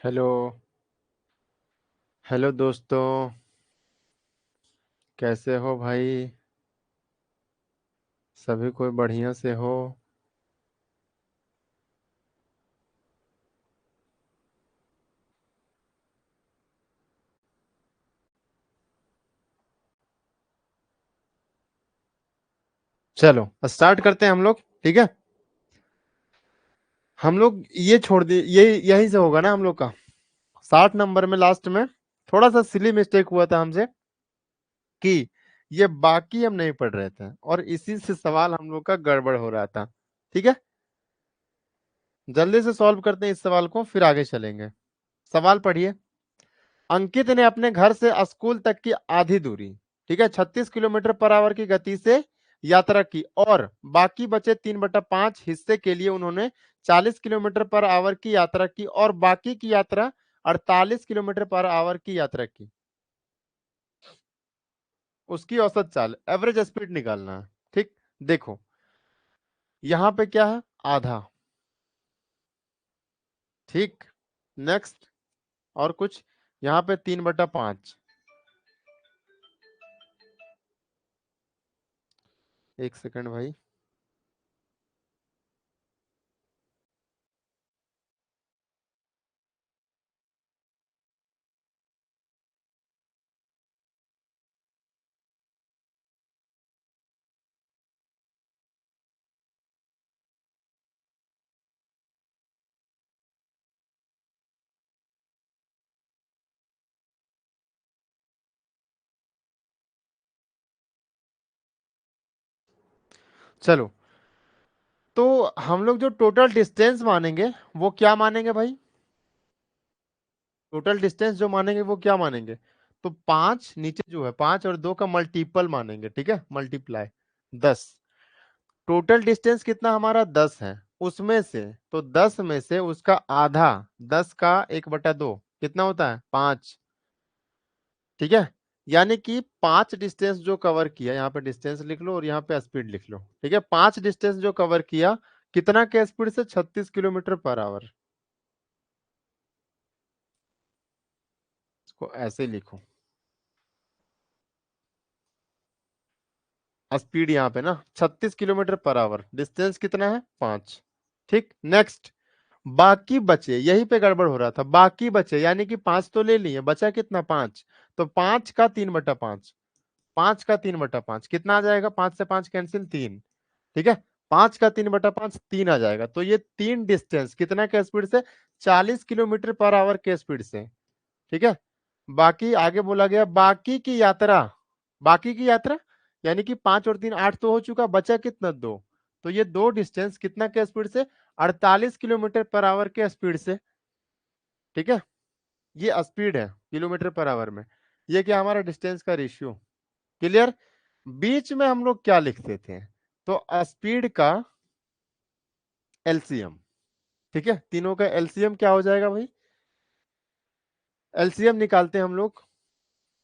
Hello. Hello दोस्तों। कैसे हो भाई? सभी कोई बढ़िया से हो? चलो स्टार्ट करते हैं हम लोग। ठीक है। हम लोग ये छोड़ दिए, ये यही से होगा ना हम लोग का। 60 नंबर में लास्ट में थोड़ा सा सिली मिस्टेक हुआ था हमसे कि ये बाकी हम नहीं पढ़ रहे थे और इसी से सवाल हम लोग का गड़बड़ हो रहा था। ठीक है। जल्दी से सॉल्व करते हैं इस सवाल को, फिर आगे चलेंगे। सवाल पढ़िए। अंकित ने अपने घर से स्कूल तक की आधी दूरी, ठीक है, 36 किलोमीटर पर आवर की गति से यात्रा की और बाकी बचे 3/5 हिस्से के लिए उन्होंने 40 किलोमीटर पर आवर की यात्रा की और बाकी की यात्रा 48 किलोमीटर पर आवर की यात्रा की। उसकी औसत चाल, एवरेज स्पीड निकालना है। ठीक। देखो यहां पे क्या है, आधा। ठीक। नेक्स्ट। और कुछ, यहाँ पे 3/5। एक सेकंड भाई। चलो, तो हम लोग जो टोटल डिस्टेंस मानेंगे वो क्या मानेंगे भाई? टोटल डिस्टेंस जो मानेंगे वो क्या मानेंगे? तो 5 नीचे जो है, 5 और 2 का मल्टीपल मानेंगे। ठीक है, मल्टीप्लाई 10। टोटल डिस्टेंस कितना हमारा 10 है, उसमें से तो 10 में से उसका आधा, 10 का 1/2 कितना होता है? 5। ठीक है। यानी कि 5 डिस्टेंस जो कवर किया, यहाँ पे डिस्टेंस लिख लो और यहाँ पे स्पीड लिख लो। ठीक है, 5 डिस्टेंस जो कवर किया कितना के स्पीड से? 36 किलोमीटर पर आवर। इसको ऐसे लिखो, स्पीड यहाँ पे ना 36 किलोमीटर पर आवर, डिस्टेंस कितना है? 5। ठीक। नेक्स्ट। बाकी बचे, यहीं पे गड़बड़ हो रहा था, बाकी बचे यानी कि 5 तो ले लिए, बचा कितना? 5। तो 5 का 3/5, 5 का 3/5 कितना आ जाएगा? 5 से 5 कैंसिल, 3। ठीक है। 5 का 3/5 3 आ जाएगा। तो ये तीन डिस्टेंस कितना के स्पीड से? 40 किलोमीटर पर आवर के स्पीड से। ठीक है। बाकी आगे बोला गया बाकी की यात्रा, बाकी की यात्रा यानी कि 5 और 3 8 तो हो चुका, बचा कितना? 2। तो ये दो डिस्टेंस कितना के स्पीड से? 48 किलोमीटर पर आवर के स्पीड से। ठीक है। ये स्पीड है किलोमीटर पर आवर में। ये क्या हमारा डिस्टेंस का रेशियो। क्लियर। बीच में हम लोग क्या लिखते थे? तो स्पीड का एलसीएम। ठीक है, तीनों का एलसीएम क्या हो जाएगा भाई? एलसीएम निकालते हैं हम लोग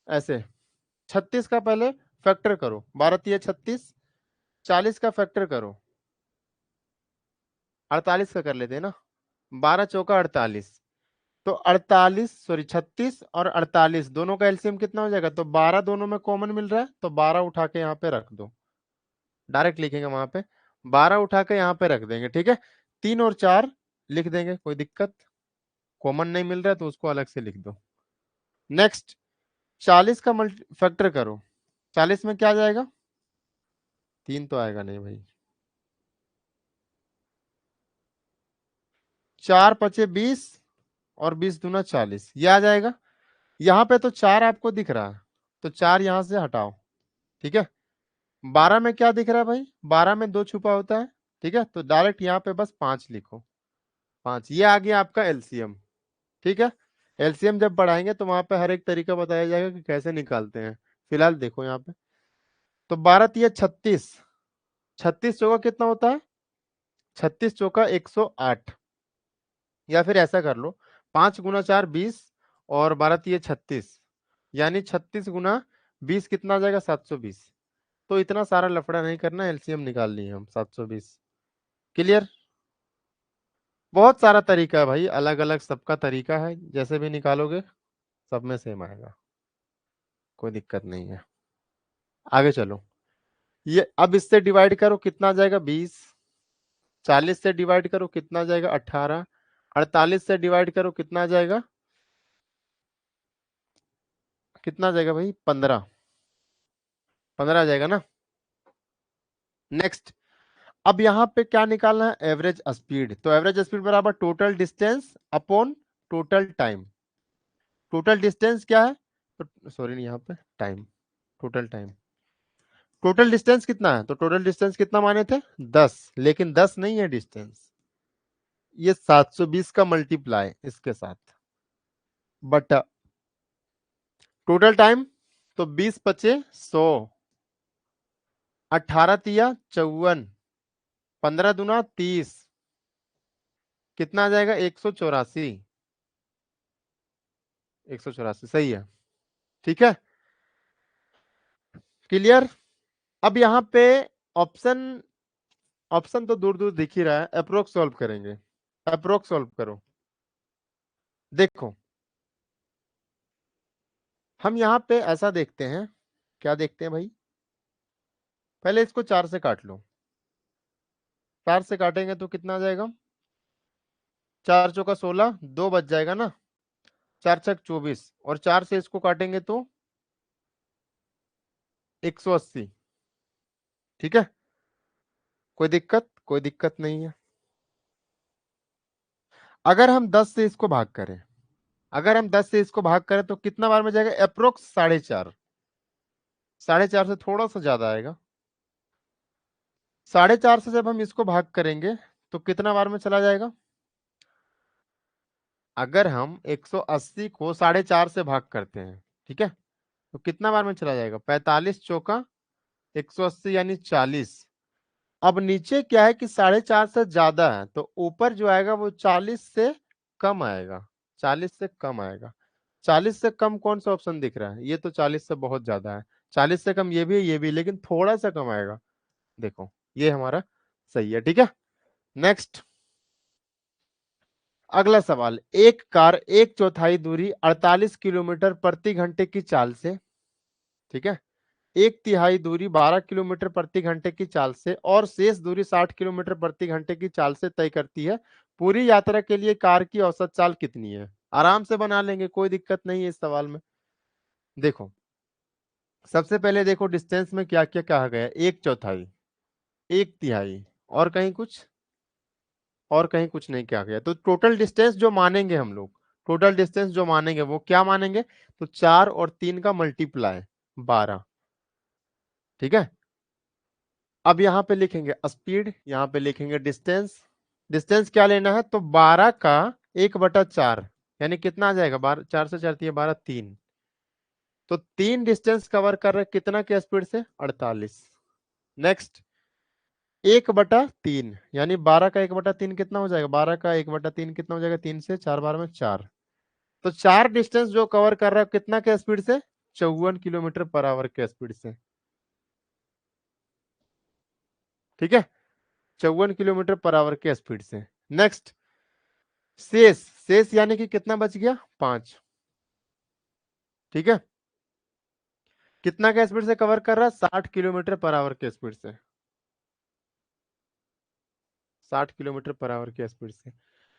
ऐसे। 36 का पहले फैक्टर करो, 12×3 = 36। 40 का फैक्टर करो, 48 का कर लेते हैं ना। 12×4 = 48। तो 48, सॉरी 36 और 48 दोनों का एलसीएम कितना हो जाएगा? तो 12 दोनों में कॉमन मिल रहा है, तो 12 उठा के यहाँ पे रख दो। डायरेक्ट लिखेंगे वहां पे, 12 उठा के यहाँ पे रख देंगे। ठीक है। 3 और 4 लिख देंगे, कोई दिक्कत? कॉमन नहीं मिल रहा है तो उसको अलग से लिख दो। नेक्स्ट। 40 का मल्टी फैक्टर करो, 40 में क्या आ जाएगा? 3 तो आएगा नहीं भाई। 4×5 = 20 और 20×2 = 40, ये आ जाएगा। यहाँ पे तो 4 आपको दिख रहा है, तो 4 यहां से हटाओ। ठीक है। 12 में क्या दिख रहा है भाई? 12 में 2 छुपा होता है। ठीक है, तो डायरेक्ट यहाँ पे बस 5 लिखो। 5, ये आ गया आपका एलसीएम। ठीक है। एलसीएम जब बढ़ाएंगे तो वहां पे हर एक तरीका बताया जाएगा कि कैसे निकालते हैं। फिलहाल देखो यहाँ पे, तो 12×3 = 36। 36 चौका कितना होता है? 36 चौका 108। या फिर ऐसा कर लो, 5×4 20 और 12×3 = 36, यानी 36×20 कितना आ जाएगा? 720। तो इतना सारा लफड़ा नहीं करना, एलसीएम निकाल लिए हम 720। क्लियर। बहुत सारा तरीका है भाई, अलग अलग सबका तरीका है, जैसे भी निकालोगे सब में सेम आएगा, कोई दिक्कत नहीं है। आगे चलो, ये अब इससे डिवाइड करो कितना आ जाएगा 20, 40 से डिवाइड करो कितना आ जाएगा 18, 48 से डिवाइड करो कितना आ जाएगा, कितना आ जाएगा भाई 15, 15 आ जाएगा ना। नेक्स्ट, अब यहाँ पे क्या निकालना है, एवरेज स्पीड। तो एवरेज स्पीड बराबर total distance upon total time. Total distance क्या है, तो सॉरी नहीं, यहाँ पे time, total time. Total distance कितना है, तो टोटल डिस्टेंस कितना माने थे 10, लेकिन 10 नहीं है डिस्टेंस, ये 720 का मल्टीप्लाई इसके साथ, बट टोटल टाइम, तो 20 पचे 100, 18 तिया 54, 15 दूना 30, कितना आ जाएगा 184, 184 सही है। ठीक है, क्लियर। अब यहाँ पे ऑप्शन, ऑप्शन तो दूर दूर दिख ही रहा है, अप्रोक्स सॉल्व करेंगे। अप्रोक्स सॉल्व करो। देखो हम यहाँ पे ऐसा देखते हैं, क्या देखते हैं भाई, पहले इसको 4 से काट लो, 4 से काटेंगे तो कितना आ जाएगा, 4 चौका 16, 2 बच जाएगा ना, 4 छक 24, और 4 से इसको काटेंगे तो 180। ठीक है, कोई दिक्कत, कोई दिक्कत नहीं है। अगर हम 10 से इसको भाग करें, अगर हम 10 से इसको भाग करें तो कितना बार में जाएगा, अप्रोक्स 4.5, 4.5 से थोड़ा सा ज्यादा आएगा। 4.5 से जब हम इसको भाग करेंगे तो कितना बार में चला जाएगा, अगर हम 180 को 4.5 से भाग करते हैं, ठीक है, तो कितना बार में चला जाएगा, 45 चौका 180 यानी 40। अब नीचे क्या है कि 4.5 से ज्यादा है, तो ऊपर जो आएगा वो 40 से कम आएगा, 40 से कम आएगा। 40 से कम कौन सा ऑप्शन दिख रहा है, ये तो 40 से बहुत ज्यादा है, 40 से कम ये भी है, ये भी, लेकिन थोड़ा सा कम आएगा। देखो ये हमारा सही है। ठीक है, नेक्स्ट, अगला सवाल, एक कार एक चौथाई दूरी 48 किलोमीटर प्रति घंटे की चाल से, ठीक है, एक तिहाई दूरी 12 किलोमीटर प्रति घंटे की चाल से और शेष दूरी 60 किलोमीटर प्रति घंटे की चाल से तय करती है, पूरी यात्रा के लिए कार की औसत चाल कितनी है। आराम से बना लेंगे, कोई दिक्कत नहीं है इस सवाल में। देखो सबसे पहले देखो डिस्टेंस में क्या क्या कहा गया, एक चौथाई, एक तिहाई, और कहीं कुछ, और कहीं कुछ नहीं कहा गया। तो टोटल डिस्टेंस जो मानेंगे हम लोग, टोटल डिस्टेंस जो मानेंगे वो क्या मानेंगे, तो 4 और 3 का मल्टीप्लाई 12। ठीक है, अब यहाँ पे लिखेंगे स्पीड, यहाँ पे लिखेंगे डिस्टेंस। डिस्टेंस क्या लेना है, तो 12 का 1/4, यानी कितना आ जाएगा, 12, 4 से 4 12, 3, तो 3 डिस्टेंस कवर कर रहे कितना के स्पीड से, 48। नेक्स्ट, 1/3, यानी 12 का 1/3 कितना हो जाएगा, 12 का 1/3 कितना हो जाएगा, 3 से 4 बार में 4, तो 4 डिस्टेंस जो कवर कर रहा है कितना के स्पीड से, 54 किलोमीटर पर आवर के स्पीड से। ठीक है, 54 किलोमीटर पर आवर के स्पीड से। नेक्स्ट, शेष, शेष यानी कि कितना बच गया, 5। ठीक है, कितना के स्पीड से कवर कर रहा है, 60 किलोमीटर पर आवर के स्पीड से, 60 किलोमीटर पर आवर के स्पीड से।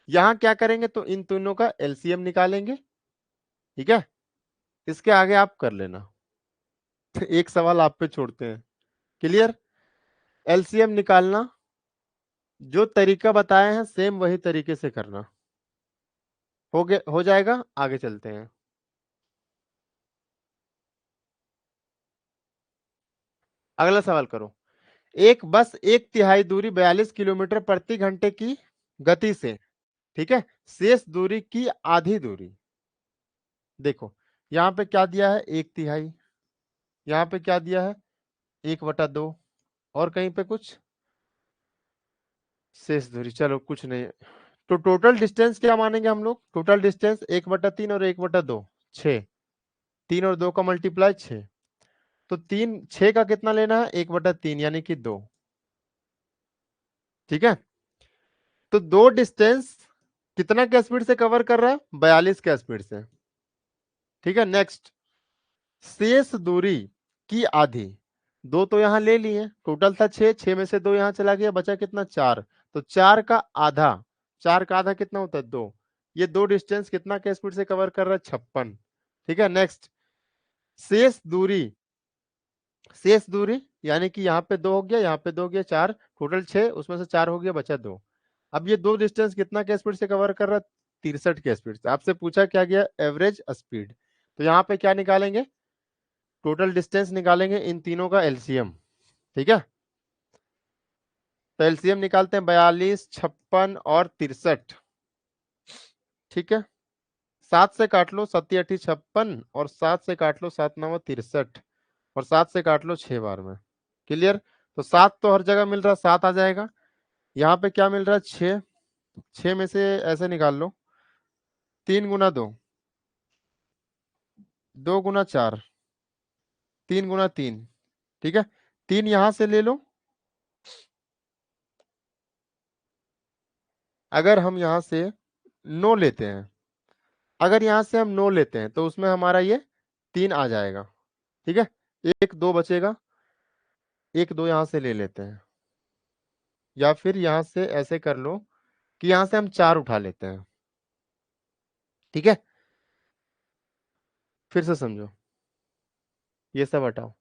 यहां क्या करेंगे, तो इन दोनों का एलसीएम निकालेंगे। ठीक है, इसके आगे आप कर लेना। एक सवाल आप पे छोड़ते हैं, क्लियर। एलसीएम निकालना, जो तरीका बताए हैं सेम वही तरीके से करना, हो गया, हो जाएगा। आगे चलते हैं, अगला सवाल करो। एक बस एक तिहाई दूरी 42 किलोमीटर प्रति घंटे की गति से, ठीक है, शेष दूरी की आधी दूरी। देखो यहाँ पे क्या दिया है, एक तिहाई, यहाँ पे क्या दिया है, 1/2, और कहीं पे कुछ शेष दूरी, चलो कुछ नहीं। तो टोटल डिस्टेंस क्या मानेंगे हम लोग, टोटल डिस्टेंस 1/3 और 1/2, 6, 3 और 2 का मल्टीप्लाई 6, तो 3, 6 का कितना लेना है, 1/3 यानी कि 2। ठीक है, तो दो डिस्टेंस कितना के स्पीड से कवर कर रहा है? 42 के स्पीड से। ठीक है, नेक्स्ट, शेष दूरी की आधी, दो तो यहां ले लिए, टोटल था 6, 6 में से दो यहां चला गया, बचा कितना? 4। तो 4 का आधा, 4 का आधा कितना होता है? 2। ये दो डिस्टेंस कितना के स्पीड से कवर कर रहा है? 56। ठीक है, नेक्स्ट, शेष दूरी, शेष दूरी यानी कि यहाँ पे 2 हो गया, यहाँ पे 2 हो गया, 4, टोटल 6, उसमें से 4 हो गया, बचा 2। अब ये दो डिस्टेंस कितना के स्पीड से कवर कर रहा है? 63 के स्पीड से। आपसे पूछा क्या गया? Average speed. तो यहाँ पे क्या निकालेंगे? टोटल डिस्टेंस निकालेंगे इन तीनों का एलसीएम। ठीक है, तो एलसीएम निकालते हैं, 42, 56 और 63। ठीक है, 7 से काट लो, 7 8 56, और 7 से काट लो, 7 9 63, और 7 से काट लो 6 बार में। क्लियर? तो 7 तो हर जगह मिल रहा है, 7 आ जाएगा। यहाँ पे क्या मिल रहा है? 6। 6 में से ऐसे निकाल लो, 3 गुना 2, 2 गुना 4, 3 गुना 3। ठीक है, 3 यहां से ले लो। अगर हम यहां से 9 लेते हैं, अगर यहां से हम 9 लेते हैं तो उसमें हमारा ये 3 आ जाएगा। ठीक है, एक 2 बचेगा, एक 2 यहां से ले लेते हैं, या फिर यहां से ऐसे कर लो कि यहां से हम 4 उठा लेते हैं। ठीक है, फिर से समझो, ये सब हटाओ।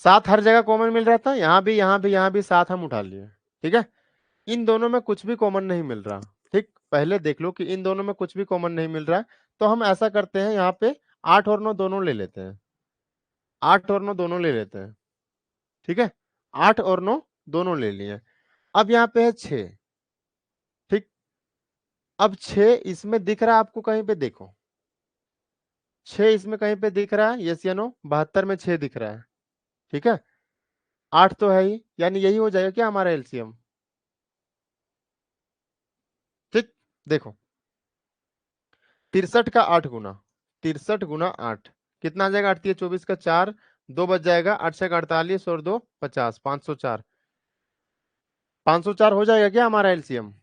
7 हर जगह कॉमन मिल रहा था, यहाँ भी, यहाँ भी, यहाँ भी 7 हम उठा लिए। ठीक है, इन दोनों में कुछ भी कॉमन नहीं मिल रहा। ठीक, पहले देख लो कि इन दोनों में कुछ भी कॉमन नहीं मिल रहा, तो हम ऐसा करते हैं, यहाँ पे 8 और 9 दोनों ले लेते हैं, 8 और 9 दोनों ले लेते हैं। ठीक है, 8 और 9 दोनों ले लिए। अब यहाँ पे है 6। ठीक, अब 6 इसमें दिख रहा है आपको कहीं पे? देखो, 6 इसमें कहीं पे दिख रहा है? यस या नो? 72 में 6 दिख रहा है। ठीक है, 8 तो है ही, यानी यही हो जाएगा क्या हमारा एलसीएम? ठीक, देखो, 63 का 8 गुना, 63 गुना 8 कितना आ जाएगा? 8 3 24 का 4, 2 बच जाएगा, 8 6 48 और 2 50, 504। 504 हो जाएगा क्या हमारा एलसीएम?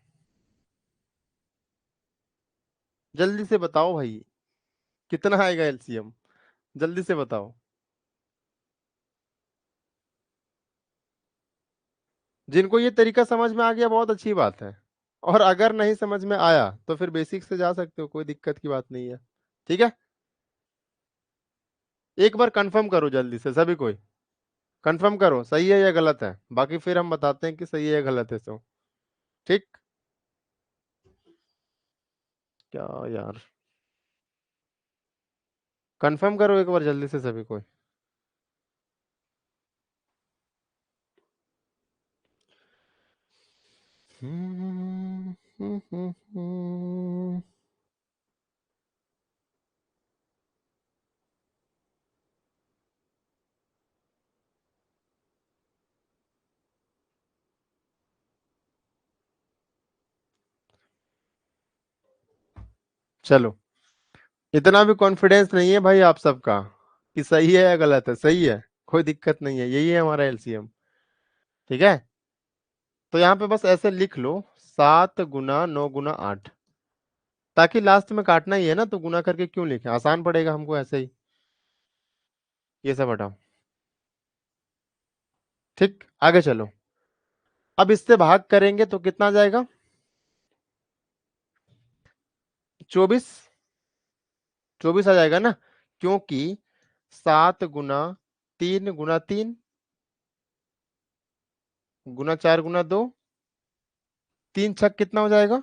जल्दी से बताओ भाई, कितना आएगा एलसीएम? जल्दी से बताओ। जिनको ये तरीका समझ में आ गया बहुत अच्छी बात है, और अगर नहीं समझ में आया तो फिर बेसिक से जा सकते हो, कोई दिक्कत की बात नहीं है। ठीक है, एक बार कंफर्म करो जल्दी से सभी कोई, कंफर्म करो सही है या गलत है, बाकी फिर हम बताते हैं कि सही है या गलत है। सो ठीक, क्या यार, कंफर्म करो एक बार जल्दी से सभी कोई। चलो, इतना भी कॉन्फिडेंस नहीं है भाई आप सबका कि सही है या गलत है? सही है, कोई दिक्कत नहीं है, यही है हमारा एलसीएम। ठीक है, तो यहाँ पे बस ऐसे लिख लो, 7 गुना 9 गुना 8, ताकि लास्ट में काटना ही है ना, तो गुना करके क्यों लिखे, आसान पड़ेगा हमको ऐसे ही। ये सब हटाओ। ठीक, आगे चलो। अब इससे भाग करेंगे तो कितना आ जाएगा? 24, 24 आ जाएगा ना, क्योंकि 7 गुना 3 गुना 3 गुना 4 गुना 2, 3 छक कितना हो जाएगा?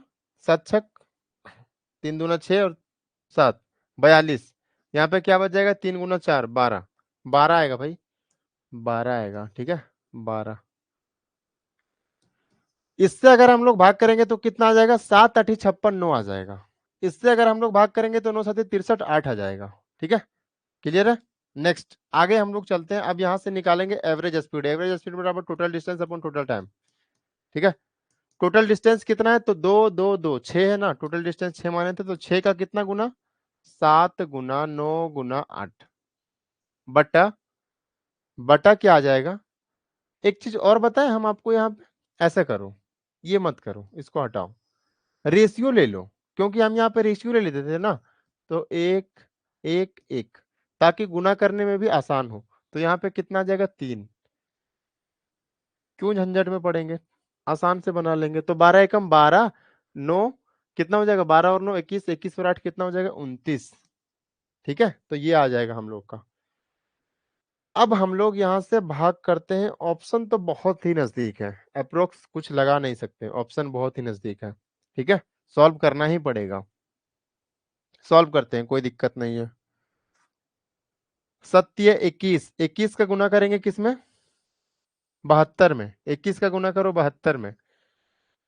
7 छक, 3 दूना 6 और 7, 42। यहाँ पे क्या बच जाएगा? 3 गुना 4, 12, 12 आएगा भाई, 12 आएगा। ठीक है, 12। इससे अगर हम लोग भाग करेंगे तो कितना आ जाएगा? 7 8 56 9 आ जाएगा। इससे अगर हम लोग भाग करेंगे तो 9 7 63 8 आ जाएगा। ठीक है, क्लियर है? नेक्स्ट आगे हम लोग चलते हैं, अब यहां से निकालेंगे एवरेज स्पीड। एवरेज स्पीड बराबर total distance upon total time. ठीक है, टोटल डिस्टेंस कितना है? तो 2 2 2 6 है ना, टोटल डिस्टेंस 6 माने थे, तो 6 का कितना गुना? 7 गुना 9 गुना 8, बटा, बटा क्या आ जाएगा? एक चीज और बताएं हम आपको यहाँ पे, ऐसे करो, ये मत करो, इसको हटाओ, रेशियो ले लो, क्योंकि हम यहाँ पे रेशियो ले लेते थे ना, तो 1 1 1, ताकि गुना करने में भी आसान हो। तो यहाँ पे कितना आ जाएगा 3, क्यों झंझट में पड़ेंगे, आसान से बना लेंगे। तो 12 एकम 12, 9 कितना हो जाएगा, 12 और 9 21, 21 और 8 कितना हो जाएगा 29। ठीक है, तो ये आ जाएगा हम लोग का। अब हम लोग यहाँ से भाग करते हैं, ऑप्शन तो बहुत ही नजदीक है, अप्रोक्स कुछ लगा नहीं सकते, ऑप्शन बहुत ही नजदीक है। ठीक है, सॉल्व करना ही पड़ेगा, सॉल्व करते हैं, कोई दिक्कत नहीं है। सत्य 21, 21 का गुना करेंगे किसमें, 72 में, 21 का गुना करो 72 में,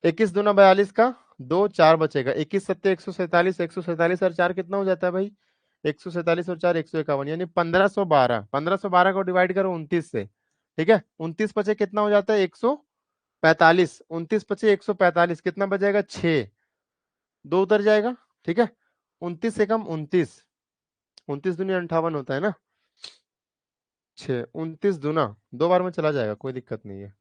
21 दूना 42 का, 2 4 बचेगा, 21 सत्य 147, 147 और 4 कितना हो जाता है भाई, 147 और 4 151, यानी 1512, 1512 को डिवाइड करो 29 से। ठीक है, 29 बचे कितना हो जाता है 145, 29 बचे 145, कितना बचेगा 6, 2 उतर जाएगा। ठीक है, 29 एकम 29, 29 दूनी 58 होता है ना, 6, 29 दूना 2 बार में चला जाएगा, कोई दिक्कत नहीं है,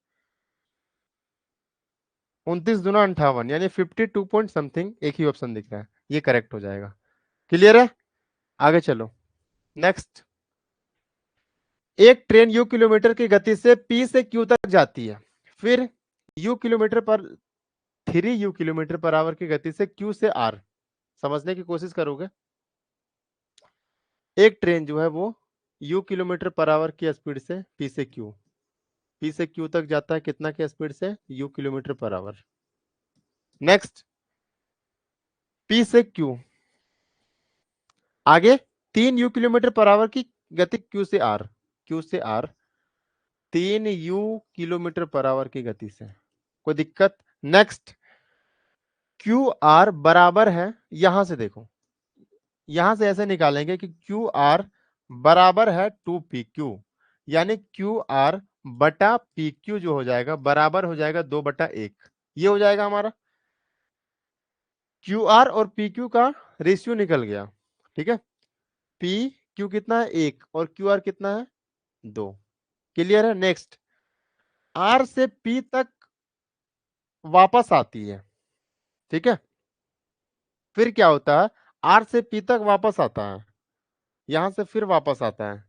29 दूना 58, यानी 52 पॉइंट समथिंग, एक ही ऑप्शन दिख रहा है, ये करेक्ट हो जाएगा। क्लियर है, आगे चलो नेक्स्ट। एक ट्रेन यू किलोमीटर की गति से पी से क्यू तक जाती है, फिर यू किलोमीटर पर 3 यू किलोमीटर पर आवर की गति से क्यू से आर, समझने की कोशिश करोगे। एक ट्रेन जो है वो यू किलोमीटर पर आवर की स्पीड से पी से क्यू तक जाता है, कितना की स्पीड से, you kilometre per our. Next, P से क्यू आगे 3 यू किलोमीटर पर आवर की गति क्यू से R 3 U kilometre per hour की गति से, कोई दिक्कत। नेक्स्ट, क्यू आर बराबर है, यहां से देखो, यहां से ऐसे निकालेंगे कि क्यू आर बराबर है 2 पी क्यू, यानी क्यू आर बटा पी क्यू जो हो जाएगा बराबर हो जाएगा 2/1, ये हो जाएगा हमारा। क्यू आर और पी क्यू का रेशियो निकल गया। ठीक है, पी क्यू कितना है 1 और क्यू आर कितना है 2। क्लियर है। नेक्स्ट, आर से पी तक वापस आती है, ठीक है, फिर क्या होता है, आर से पी तक वापस आता है, यहां से फिर वापस आता है,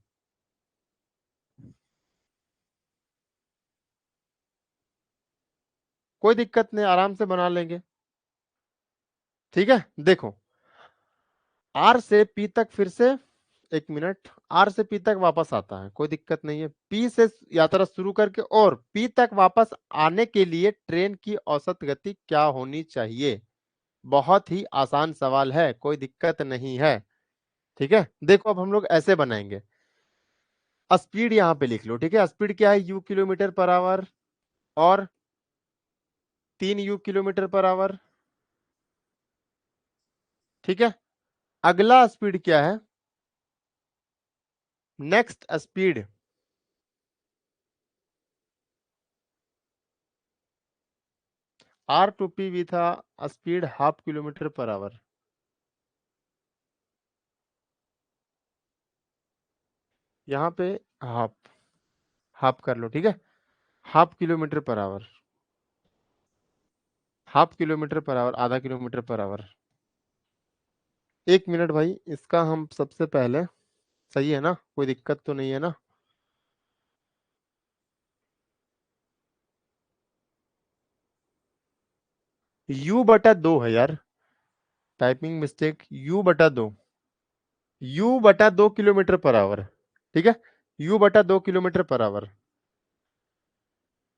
कोई दिक्कत नहीं, आराम से बना लेंगे। ठीक है, देखो, आर से पी तक फिर से, 1 मिनट, आर से पी तक वापस आता है, कोई दिक्कत नहीं है, पी से यात्रा शुरू करके और पी तक वापस आने के लिए ट्रेन की औसत गति क्या होनी चाहिए, बहुत ही आसान सवाल है, कोई दिक्कत नहीं है। ठीक है, देखो अब हम लोग ऐसे बनाएंगे, स्पीड यहाँ पे लिख लो। ठीक है, स्पीड क्या है, यू किलोमीटर पर आवर और 3 यू किलोमीटर पर आवर। ठीक है, अगला स्पीड क्या है, next speed R to P भी था, speed half kilometre per hour, यहाँ पे हाफ, हाफ कर लो। ठीक है, half kilometre per hour, half kilometre per hour, आधा किलोमीटर पर आवर। 1 मिनट भाई, इसका हम सबसे पहले, सही है ना, कोई दिक्कत तो नहीं है ना, U/2 है यार, typing mistake, U/2, U/2 kilometre per our. ठीक है, U/2 किलोमीटर पर आवर।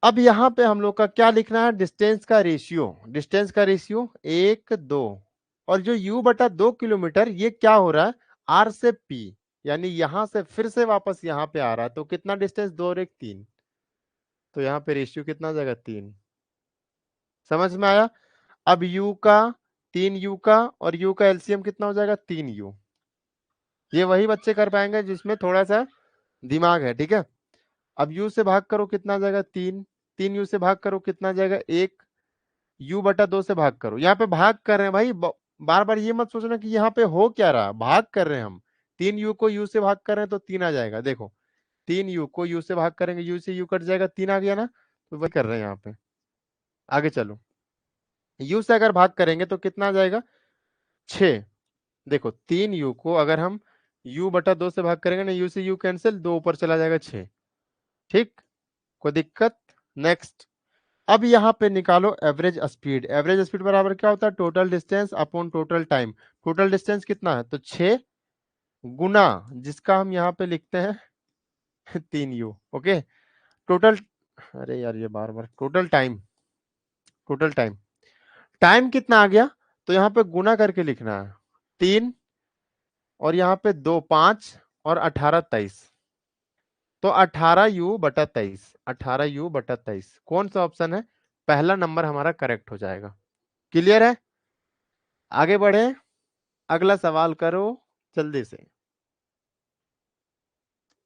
अब यहाँ पे हम लोग का क्या लिखना है, डिस्टेंस का रेशियो, डिस्टेंस का रेशियो 1 2, और जो U/2 किलोमीटर ये क्या हो रहा है, आर से पी, यानी यहां से फिर से वापस यहाँ पे आ रहा है, तो कितना डिस्टेंस, 2 और 1 3, तो यहाँ पे रेशियो कितना आ जाएगा 3। समझ में आया। अब यू का, 3 यू का और यू का एलसीएम कितना हो जाएगा 3 यू, ये वही बच्चे कर पाएंगे जिसमें थोड़ा सा दिमाग है। ठीक है, अब यू से भाग करो कितना आ जाएगा 3, 3 यू से भाग करो कितना आ जाएगा 1, U/2 से भाग करो, यहाँ पे भाग कर रहे हैं भाई, बार बार ये मत सोचना कि यहाँ पे हो क्या रहा, भाग कर रहे हैं हम, 3 यू को यू से भाग कर रहे हैं तो 3 आ जाएगा। देखो, 3 यू को यू से भाग करेंगे, यू से यू कट जाएगा, 3 आ गया ना, तो वही कर रहे हैं यहाँ पे। आगे चलो, यू से अगर भाग करेंगे तो कितना आ जाएगा 6। देखो 3u को अगर हम u/2 से भाग करेंगे ना, यू से यू कैंसिल, 2 ऊपर चला जाएगा 6। ठीक, कोई दिक्कत? नेक्स्ट, अब यहाँ पे निकालो एवरेज स्पीड। एवरेज स्पीड बराबर क्या होता है? Total distance upon total time. Total distance कितना है? तो 6 गुना, जिसका हम यहाँ पे लिखते हैं 3u। ओके, टोटल, अरे यार ये बार बार, total time, total time, time कितना आ गया? तो यहाँ पे गुना करके लिखना है, 3 और यहाँ पे 2, 5 और 18, 23। तो 18u/23, 18u/23 कौन सा ऑप्शन है? पहला नंबर हमारा करेक्ट हो जाएगा। क्लियर है? आगे बढ़े, अगला सवाल करो जल्दी से।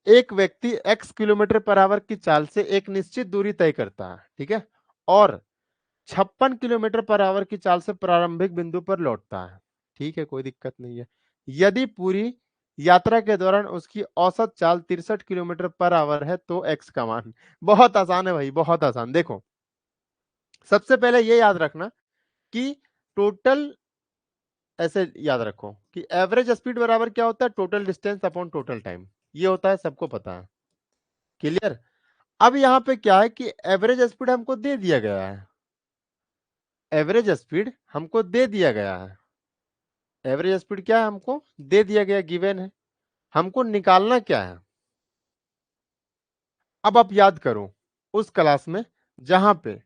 एक व्यक्ति x किलोमीटर पर आवर की चाल से एक निश्चित दूरी तय करता है, ठीक है, और 56 किलोमीटर पर आवर की चाल से प्रारंभिक बिंदु पर लौटता है। ठीक है, कोई दिक्कत नहीं है। यदि पूरी यात्रा के दौरान उसकी औसत चाल 63 किलोमीटर पर आवर है तो x का मान। बहुत आसान है भाई, बहुत आसान। देखो, सबसे पहले ये याद रखना कि टोटल, ऐसे याद रखो कि एवरेज स्पीड बराबर क्या होता है? Total distance upon total time. ये होता है, सबको पता है। क्लियर? अब यहाँ पे क्या है कि एवरेज स्पीड हमको दे दिया गया है, एवरेज स्पीड हमको दे दिया गया है। एवरेज स्पीड क्या है? हमको दे दिया गया, गिवन है। हमको निकालना क्या है? अब आप याद करो उस क्लास में जहां पे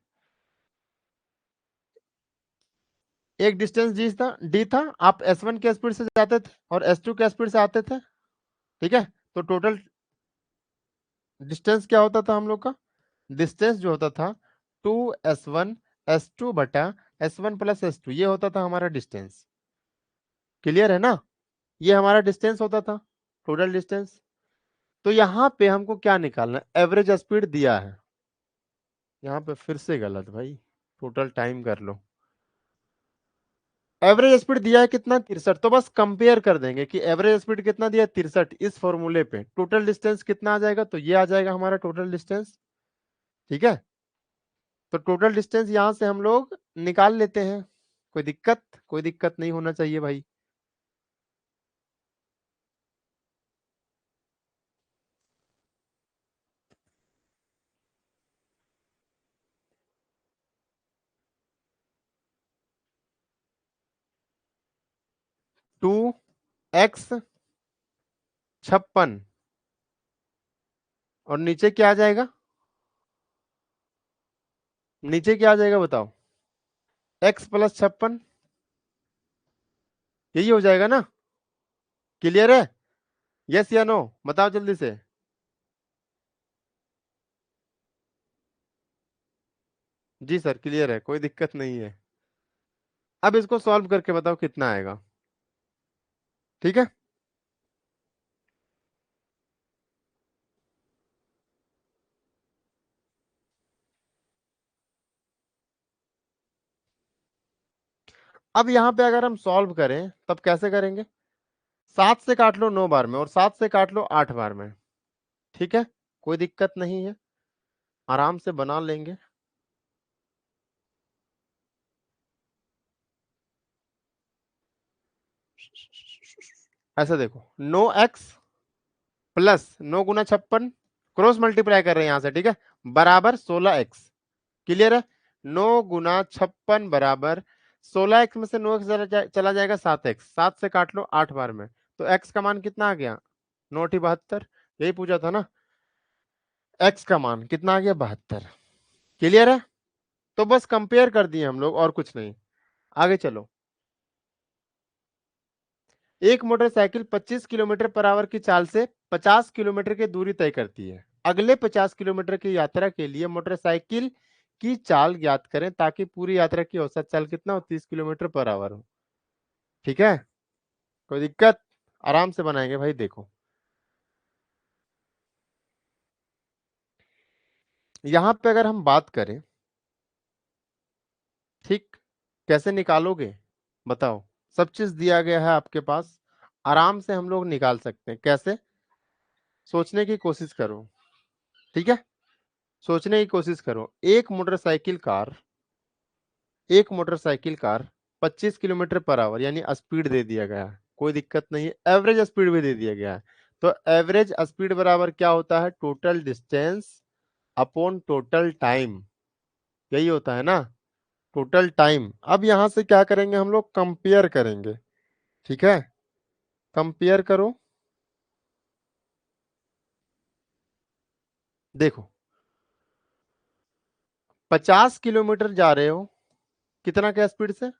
एक डिस्टेंस डी था, आप S1 के स्पीड से जाते थे और S2 के स्पीड से आते थे। ठीक है, तो टोटल डिस्टेंस क्या होता था हम लोग का? डिस्टेंस जो होता था 2S1 S2/S1 + S2, ये होता था हमारा डिस्टेंस। क्लियर है ना? ये हमारा डिस्टेंस होता था, टोटल डिस्टेंस। तो यहाँ पे हमको क्या निकालना है? एवरेज स्पीड दिया है। यहाँ पे फिर से गलत भाई, टोटल टाइम कर लो। एवरेज स्पीड दिया है कितना? 63। तो बस कंपेयर कर देंगे कि एवरेज स्पीड कितना दिया है, 63। इस फॉर्मूले पे टोटल डिस्टेंस कितना आ जाएगा? तो ये आ जाएगा हमारा टोटल डिस्टेंस। ठीक है, तो टोटल डिस्टेंस यहां से हम लोग निकाल लेते हैं। कोई दिक्कत? कोई दिक्कत नहीं होना चाहिए भाई। टू एक्स 56 और नीचे क्या आ जाएगा? नीचे क्या आ जाएगा बताओ? x + 56, यही हो जाएगा ना? क्लियर है? यस या नो बताओ जल्दी से। जी सर क्लियर है, कोई दिक्कत नहीं है। अब इसको सॉल्व करके बताओ कितना आएगा। ठीक है, अब यहाँ पे अगर हम सॉल्व करें तब कैसे करेंगे? 7 से काट लो 9 बार में और 7 से काट लो 8 बार में। ठीक है, कोई दिक्कत नहीं है, आराम से बना लेंगे। ऐसे देखो, 9x + 9 × 56, क्रॉस मल्टीप्लाई कर रहे हैं यहां से, ठीक है, बराबर 16x। क्लियर है? 9 × 56 बराबर 16x में से 9x चला जाएगा 7x, 7 से काट लो 8 बार में, तो x का मान कितना आ गया? 9×8 = 72। यही पूछा था ना, x का मान कितना आ गया? 72। क्लियर है? तो बस कंपेयर कर दिए हम लोग और कुछ नहीं। आगे चलो। एक मोटरसाइकिल 25 किलोमीटर पर आवर की चाल से 50 किलोमीटर की दूरी तय करती है। अगले 50 किलोमीटर की यात्रा के लिए मोटरसाइकिल की चाल ज्ञात करें ताकि पूरी यात्रा की औसत चाल कितना हो? 30 किलोमीटर पर आवर हो। ठीक है, कोई दिक्कत? आराम से बनाएंगे भाई। देखो यहां पे अगर हम बात करें, ठीक, कैसे निकालोगे बताओ? सब चीज दिया गया है आपके पास, आराम से हम लोग निकाल सकते हैं। कैसे? सोचने की कोशिश करो। ठीक है, सोचने की कोशिश करो। एक मोटरसाइकिल कार एक motorcycle car 25 kilometre per our यानी स्पीड दे दिया गया है, कोई दिक्कत नहीं है, एवरेज स्पीड भी दे दिया गया है। तो एवरेज स्पीड बराबर क्या होता है, total distance upon total time, यही होता है ना, टोटल टाइम। अब यहां से क्या करेंगे हम लोग, कंपेयर करेंगे, ठीक है, कंपेयर करो। देखो 50 किलोमीटर जा रहे हो, कितना के स्पीड से,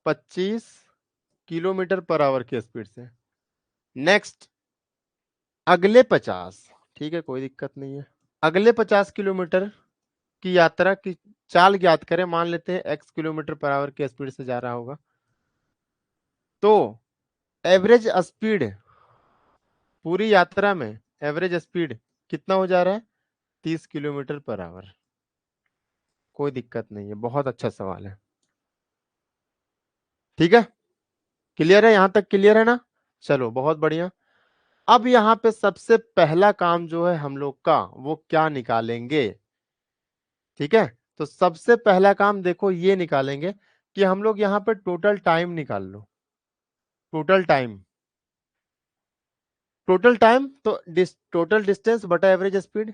25 किलोमीटर पर आवर की स्पीड से। नेक्स्ट अगले 50, ठीक है कोई दिक्कत नहीं है, अगले 50 किलोमीटर की यात्रा की चाल ज्ञात करें, मान लेते हैं x किलोमीटर पर आवर की स्पीड से जा रहा होगा, तो एवरेज स्पीड पूरी यात्रा में, एवरेज स्पीड कितना हो जा रहा है, 30 किलोमीटर पर आवर। कोई दिक्कत नहीं है, बहुत अच्छा सवाल है, ठीक है, क्लियर है, यहां तक क्लियर है ना। चलो बहुत बढ़िया। अब यहाँ पे सबसे पहला काम जो है हम लोग का, वो क्या निकालेंगे, ठीक है। तो सबसे पहला काम देखो ये निकालेंगे कि हम लोग यहाँ पे टोटल टाइम निकाल लो, टोटल टाइम, टोटल टाइम तो टोटल डिस्टेंस बटा एवरेज स्पीड,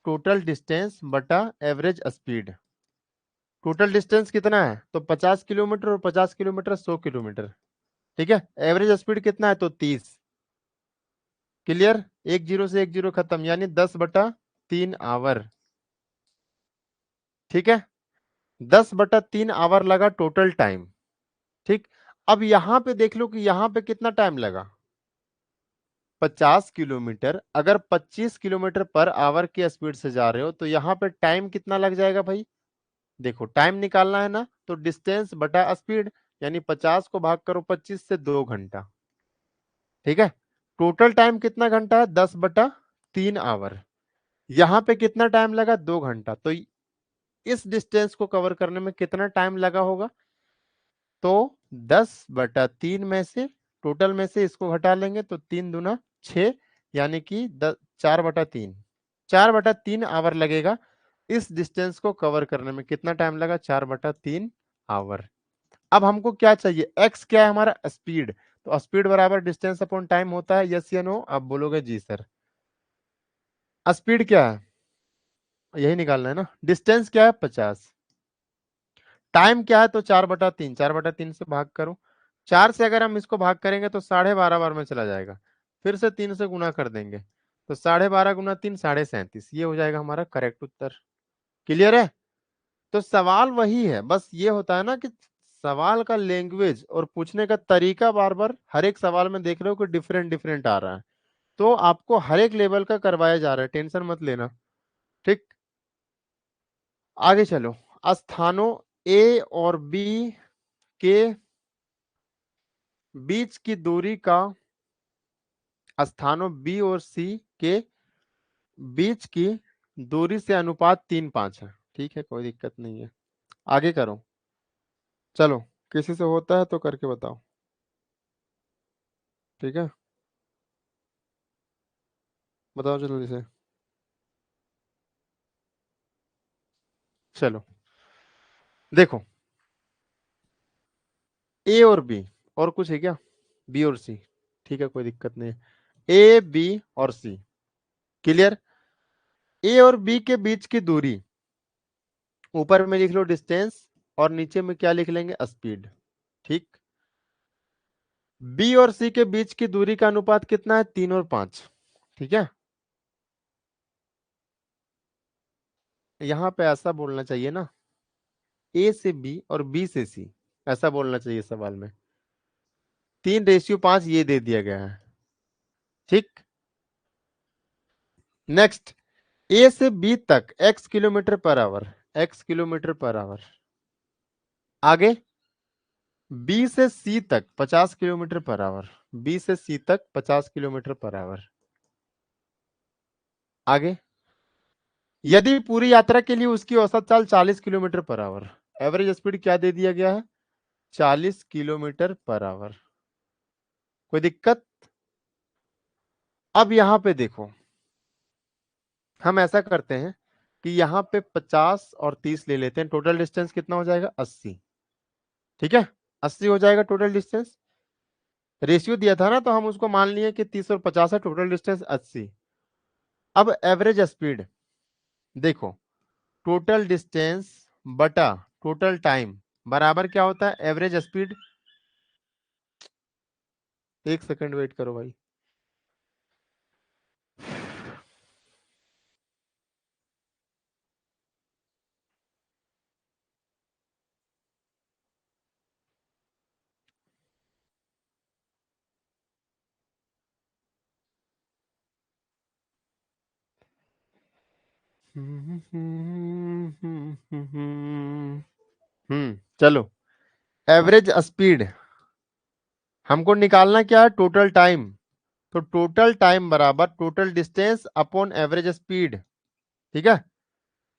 टोटल डिस्टेंस बटा एवरेज स्पीड। टोटल डिस्टेंस कितना है, तो 50 किलोमीटर, और 50 किलोमीटर 100 किलोमीटर, ठीक है। एवरेज स्पीड कितना है, तो 30। क्लियर, एक जीरो से एक जीरो खत्म, यानी 10/3 आवर, ठीक है। 10/3 आवर लगा टोटल टाइम, ठीक। अब यहां पे देख लो कि यहां पे कितना टाइम लगा, 50 किलोमीटर, अगर 25 किलोमीटर पर आवर की स्पीड से जा रहे हो तो यहाँ पे टाइम कितना लग जाएगा भाई, देखो टाइम निकालना है ना, तो डिस्टेंस बटा स्पीड, यानी 50 को भाग करो 25 से, 2 घंटा, ठीक है। टोटल टाइम कितना घंटा है, 10/3 आवर। यहाँ पे कितना टाइम लगा, 2 घंटा। तो इस डिस्टेंस को कवर करने में कितना टाइम लगा होगा, तो 10/3 में से, टोटल में से इसको घटा लेंगे तो 3 दूना 6, यानी कि 4/3, 4/3 आवर लगेगा इस डिस्टेंस को कवर करने में। कितना टाइम लगा, 4/3 आवर। अब हमको क्या चाहिए, एक्स क्या है हमारा, स्पीड। तो स्पीड बराबर डिस्टेंस अपॉन टाइम होता है, यस या नो, आप बोलोगे जी सर। स्पीड क्या है, यही निकालना है ना, डिस्टेंस क्या है 50, टाइम क्या है, तो 4/3, 4/3 से भाग करो, 4 से अगर हम इसको भाग करेंगे तो 12.5 बार में चला जाएगा, फिर से 3 से गुना कर देंगे, तो 12.5 × 3 37, ये हो जाएगा हमारा करेक्ट उत्तर। क्लियर है। तो सवाल वही है, बस ये होता है ना कि सवाल का लैंग्वेज और पूछने का तरीका बार बार हर एक सवाल में देख रहे हो कि डिफरेंट डिफरेंट आ रहा है, तो आपको हर एक लेवल का करवाया जा रहा है, टेंशन मत लेना, ठीक। आगे चलो, स्थानों ए और बी के बीच की दूरी का, स्थानों बी और सी के बीच की दूरी से अनुपात 3:5 है, ठीक है कोई दिक्कत नहीं है, आगे करो। चलो किसी से होता है तो करके बताओ, ठीक है, बताओ जल्दी से। चलो देखो, ए और बी, और कुछ है क्या, बी और सी, ठीक है कोई दिक्कत नहीं है, ए बी और सी, क्लियर। ए और बी के बीच की दूरी, ऊपर में लिख लो डिस्टेंस, और नीचे में क्या लिख लेंगे, स्पीड, ठीक। बी और सी के बीच की दूरी का अनुपात कितना है, 3 और 5, ठीक है। यहां पे ऐसा बोलना चाहिए ना, ए से बी और बी से सी, ऐसा बोलना चाहिए सवाल में, 3:5 ये दे दिया गया है, ठीक। नेक्स्ट, ए से बी तक x kilometre per our, x kilometre per our. आगे बी से सी तक 50 किलोमीटर पर आवर, बी से सी तक 50 किलोमीटर पर आवर। आगे यदि पूरी यात्रा के लिए उसकी औसत चाल 40 kilometre per our, average speed क्या दे दिया गया है, 40 किलोमीटर पर आवर। कोई दिक्कत। अब यहां पे देखो, हम ऐसा करते हैं, कि यहाँ पे 50 और 30 ले लेते हैं, टोटल डिस्टेंस कितना हो जाएगा 80। ठीक है, 80 हो जाएगा टोटल डिस्टेंस। रेशियो दिया था ना, तो हम उसको मान लिए कि 30 और 50 है, टोटल डिस्टेंस 80। अब एवरेज स्पीड देखो, टोटल डिस्टेंस बटा टोटल टाइम बराबर क्या होता है, एवरेज स्पीड। एक सेकंड वेट करो भाई। चलो, एवरेज स्पीड हमको निकालना क्या है, टोटल टाइम। तो टोटल टाइम बराबर total distance upon average speed. ठीक है,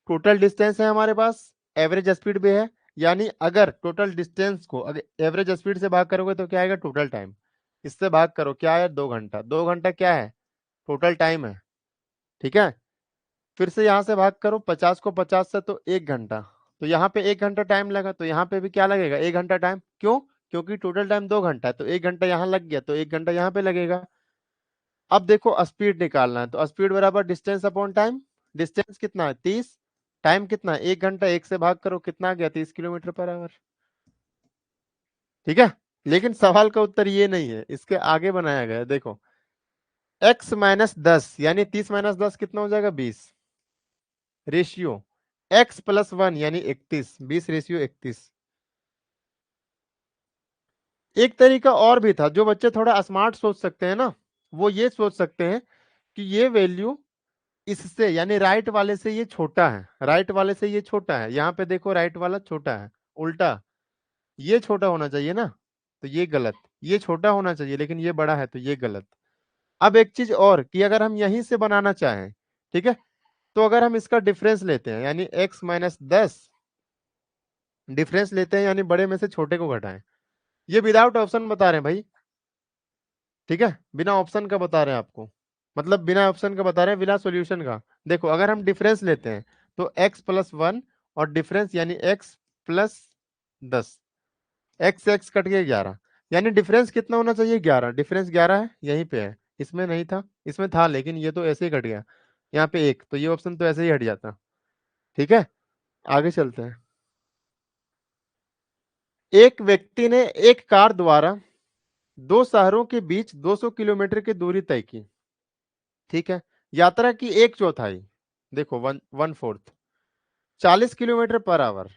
टोटल डिस्टेंस है हमारे पास, एवरेज स्पीड भी है। यानी अगर टोटल डिस्टेंस को अगर एवरेज स्पीड से भाग करोगे तो क्या आएगा, टोटल टाइम। इससे भाग करो, क्या है, 2 घंटा। 2 घंटा क्या है, टोटल टाइम है। ठीक है, फिर से यहां से भाग करो, 50 को 50 से, तो 1 घंटा। तो यहाँ पे 1 घंटा टाइम लगा, तो यहाँ पे भी क्या लगेगा, 1 घंटा टाइम। क्यों, क्योंकि टोटल टाइम 2 घंटा है, तो 1 घंटा यहाँ लग गया, तो 1 घंटा यहाँ पे लगेगा। अब देखो स्पीड निकालना है, तो स्पीड बराबर डिस्टेंस अपॉन टाइम। डिस्टेंस कितना है, 30। टाइम कितना है, 1 घंटा। 1 से भाग करो, कितना आ गया, 30 किलोमीटर पर आवर। ठीक है, लेकिन सवाल का उत्तर ये नहीं है, इसके आगे बनाया गया है। देखो, x-10 यानी 30 - 10 कितना हो जाएगा, 20। रेशियो x+1 यानी 31, 20 रेशियो 31। एक तरीका और भी था, जो बच्चे थोड़ा स्मार्ट सोच सकते हैं ना, वो ये सोच सकते हैं कि ये वैल्यू इससे यानी राइट वाले से ये छोटा है, राइट वाले से ये छोटा है। यहाँ पे देखो, राइट वाला छोटा है, उल्टा ये छोटा होना चाहिए ना, तो ये गलत। ये छोटा होना चाहिए लेकिन ये बड़ा है, तो ये गलत। अब एक चीज और, कि अगर हम यहीं से बनाना चाहें, ठीक है, तो अगर हम इसका डिफरेंस लेते हैं, यानी x-10 डिफरेंस लेते हैं, यानी बड़े में से छोटे को घटाएं। ये विदाउट ऑप्शन बता रहे हैं भाई। ठीक है, बिना ऑप्शन का बता रहे हैं आपको, मतलब बिना ऑप्शन का बता रहे हैं, बिना सॉल्यूशन का। देखो, अगर हम डिफरेंस लेते हैं, तो x+1 और डिफरेंस यानी x+10, x कट गया 11, यानी डिफरेंस कितना होना चाहिए, 11। डिफरेंस 11 है, यहीं पे है। इसमें नहीं था, इसमें था, लेकिन ये तो ऐसे ही कट गया। यहाँ पे 1, तो ये ऑप्शन तो ऐसे ही हट जाता। ठीक है, आगे चलते हैं। एक व्यक्ति ने एक कार द्वारा 2 शहरों के बीच 200 किलोमीटर की दूरी तय की। ठीक है, यात्रा की 1/4, देखो 1/4, 40 किलोमीटर पर आवर।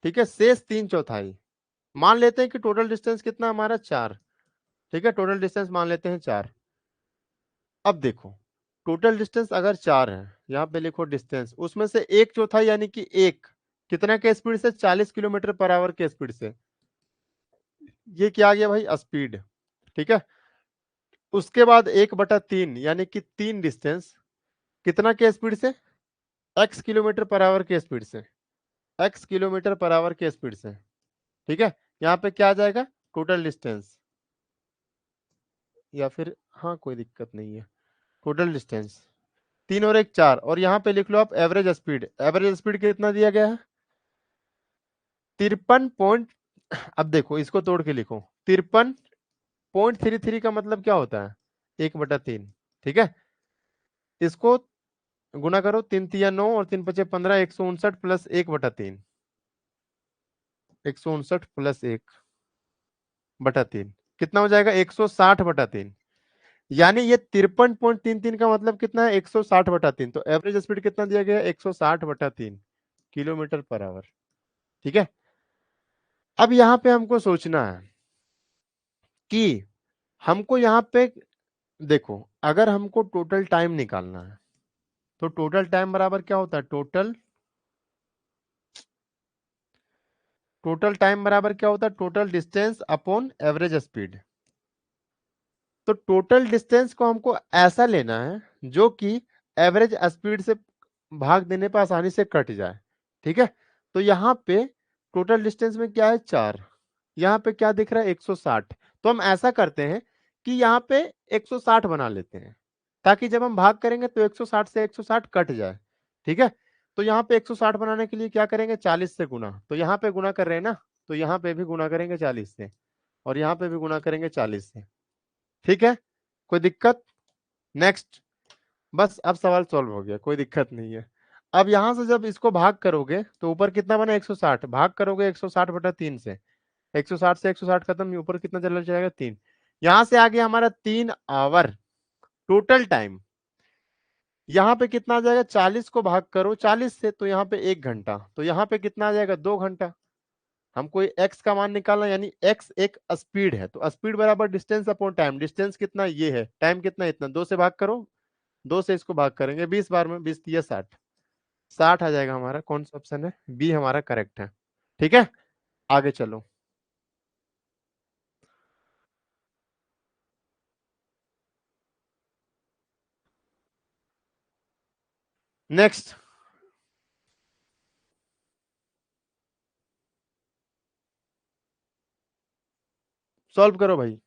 ठीक है, शेष 3/4। मान लेते हैं कि टोटल डिस्टेंस कितना हमारा, 4। ठीक है, टोटल डिस्टेंस मान लेते हैं 4। अब देखो, टोटल डिस्टेंस अगर 4 है, यहाँ पे लिखो डिस्टेंस, उसमें से 1/4 यानी कि 1 कितना के स्पीड से, 40 किलोमीटर पर आवर के स्पीड से। ये क्या आ गया भाई, स्पीड। ठीक है, उसके बाद 1/3 यानी कि 3 डिस्टेंस कितना के स्पीड से, x किलोमीटर पर आवर के स्पीड से, x किलोमीटर पर आवर के स्पीड से। ठीक है, यहाँ पे क्या आ जाएगा, टोटल डिस्टेंस, या फिर हाँ कोई दिक्कत नहीं है, टोटल डिस्टेंस 3 और 1 4, और यहाँ पे लिख लो आप एवरेज स्पीड। एवरेज स्पीड कितना दिया गया है, 53 पॉइंट। अब देखो, इसको तोड़ के लिखो, 53.33 का मतलब क्या होता है, 1/3। ठीक है, इसको गुना करो, 3 × 3 = 9 और 3 × 5 = 15, 159 + 1/3, 159 + 1/3 कितना हो जाएगा, 160/3। यानी ये 53.33 का मतलब कितना है, 160/3। तो एवरेज स्पीड कितना दिया गया है, 160/3 किलोमीटर पर आवर। ठीक है, अब यहाँ पे हमको सोचना है कि हमको यहाँ पे देखो, अगर हमको टोटल टाइम निकालना है, तो टोटल टाइम बराबर क्या होता है, टोटल टाइम बराबर क्या होता है, total distance upon average speed. तो टोटल डिस्टेंस को हमको ऐसा लेना है जो कि एवरेज स्पीड से भाग देने पर आसानी से कट जाए। ठीक है, तो यहाँ पे टोटल डिस्टेंस में क्या है, 4। यहाँ पे क्या दिख रहा है, 160। तो हम ऐसा करते हैं कि यहाँ पे 160 बना लेते हैं, ताकि जब हम भाग करेंगे तो 160 से 160 कट जाए। ठीक है। तो यहाँ पे 160 बनाने के लिए क्या करेंगे, 40 से गुना। तो यहाँ पे गुना कर रहे हैं ना, तो यहाँ पे भी गुना करेंगे 40 से, और यहाँ पे भी गुना करेंगे 40 से। ठीक है, कोई दिक्कत? नेक्स्ट। बस अब सवाल सॉल्व हो गया, कोई दिक्कत नहीं है। अब यहां से जब इसको भाग करोगे तो ऊपर कितना बना, 160, भाग करोगे 160 बटा 3 से, 160 से 160 खत्म, ऊपर कितना चला जाएगा, 3। यहां से आ गया हमारा 3 आवर टोटल टाइम। यहाँ पे कितना आ जाएगा, 40 को भाग करो 40 से, तो यहाँ पे 1 घंटा, तो यहाँ पे कितना आ जाएगा, 2 घंटा। हमको एक्स का मान निकालना, यानी एक्स एक स्पीड है, तो स्पीड बराबर डिस्टेंस अपॉन टाइम। डिस्टेंस कितना ये है, टाइम कितना, इतना, 2 से भाग करो, 2 से इसको भाग करेंगे 20 बार में, 20 या 60, 60 आ जाएगा हमारा। कौन सा ऑप्शन है, बी हमारा करेक्ट है। ठीक है, आगे चलो। नेक्स्ट, सॉल्व करो भाई,